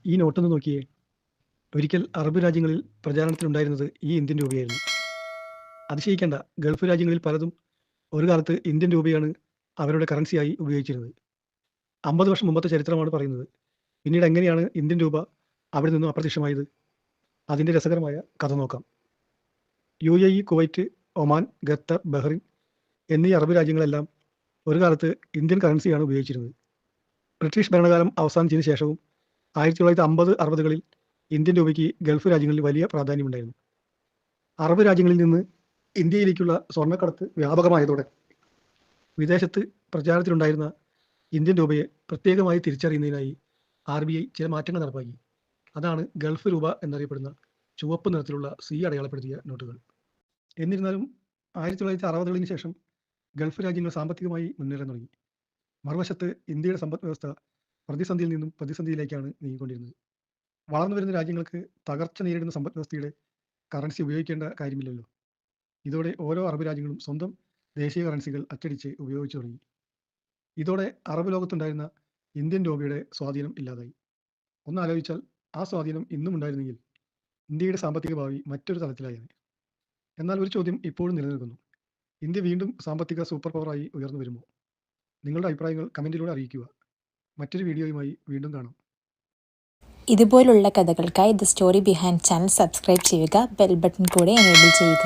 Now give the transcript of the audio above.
ഈ നോട്ടൊന്ന് നോക്കിയേ. ഒരിക്കൽ അറബ് രാജ്യങ്ങളിൽ പ്രചാരണത്തിലുണ്ടായിരുന്നത് ഈ ഇന്ത്യൻ രൂപയായിരുന്നു. അതിശയിക്കേണ്ട, ഗൾഫ് രാജ്യങ്ങളിൽ പലതും ഒരു കാലത്ത് ഇന്ത്യൻ രൂപയാണ് അവരുടെ കറൻസിയായി ഉപയോഗിച്ചിരുന്നത്. 50 വർഷം മുമ്പത്തെ ചരിത്രമാണ് പറയുന്നത്. പിന്നീട് എങ്ങനെയാണ് ഇന്ത്യൻ രൂപ അവിടെ നിന്നും അപ്രത്യക്ഷമായത്? അതിൻ്റെ രസകരമായ കഥ നോക്കാം. UAE, Kuwait, Oman, Qatar, Bahrain എന്നീ അറബ് രാജ്യങ്ങളെല്ലാം ഒരു കാലത്ത് ഇന്ത്യൻ കറൻസിയാണ് ഉപയോഗിച്ചിരുന്നത്. ബ്രിട്ടീഷ് ഭരണകാലം അവസാനിച്ചതിന് ശേഷവും 1950-60കളിൽ ഇന്ത്യൻ രൂപയ്ക്ക് ഗൾഫ് രാജ്യങ്ങളിൽ വലിയ പ്രാധാന്യമുണ്ടായിരുന്നു. അറബ് രാജ്യങ്ങളിൽ നിന്ന് ഇന്ത്യയിലേക്കുള്ള സ്വർണ്ണക്കടത്ത് വ്യാപകമായതോടെ വിദേശത്ത് പ്രചാരത്തിലുണ്ടായിരുന്ന ഇന്ത്യൻ രൂപയെ പ്രത്യേകമായി തിരിച്ചറിയുന്നതിനായി RBI ചില മാറ്റങ്ങൾ നടപ്പാക്കി. അതാണ് ഗൾഫ് രൂപ എന്നറിയപ്പെടുന്ന ചുവപ്പ് നിറത്തിലുള്ള C അടയാളപ്പെടുത്തിയ നോട്ടുകൾ. എന്നിരുന്നാലും 1960കളിന് ശേഷം ഗൾഫ് രാജ്യങ്ങൾ സാമ്പത്തികമായി മുന്നേറാൻ തുടങ്ങി. മറുവശത്ത് ഇന്ത്യയുടെ സമ്പദ് വ്യവസ്ഥ പ്രതിസന്ധിയിൽ നിന്നും പ്രതിസന്ധിയിലേക്കാണ് നീങ്ങിക്കൊണ്ടിരുന്നത്. വളർന്നു വരുന്ന രാജ്യങ്ങൾക്ക് തകർച്ച നേരിടുന്ന സമ്പദ് വ്യവസ്ഥയുടെ കറൻസി ഉപയോഗിക്കേണ്ട കാര്യമില്ലല്ലോ. ഇതോടെ ഓരോ അറബ് രാജ്യങ്ങളും സ്വന്തം ദേശീയ കറൻസികൾ അച്ചടിച്ച് ഉപയോഗിച്ചു തുടങ്ങി. ഇതോടെ അറബ് ലോകത്തുണ്ടായിരുന്ന ഇന്ത്യൻ രൂപയുടെ സ്വാധീനം ഇല്ലാതായി. ഒന്നാലോചിച്ചാൽ ആ സ്വാധീനം ഇന്നും ഉണ്ടായിരുന്നെങ്കിൽ ഇന്ത്യയുടെ സാമ്പത്തിക ഭാവി മറ്റൊരു തലത്തിലായിരുന്നു. എന്നാൽ ഒരു ചോദ്യം ഇപ്പോഴും നിലനിൽക്കുന്നു. ഇന്ത്യ വീണ്ടും സാമ്പത്തിക സൂപ്പർ പവറായി ഉയർന്നു വരുമോ? നിങ്ങളുടെ അഭിപ്രായങ്ങൾ കമൻറ്റിലൂടെ അറിയിക്കുക. മറ്റൊരു വീഡിയോയുമായി വീണ്ടും കാണാം. ഇതുപോലുള്ള കഥകൾക്കായി the story behind channel subscribe ചെയ്യുക, ബെൽ ബട്ടൺ കൂടെ എനേബിൾ ചെയ്യുക.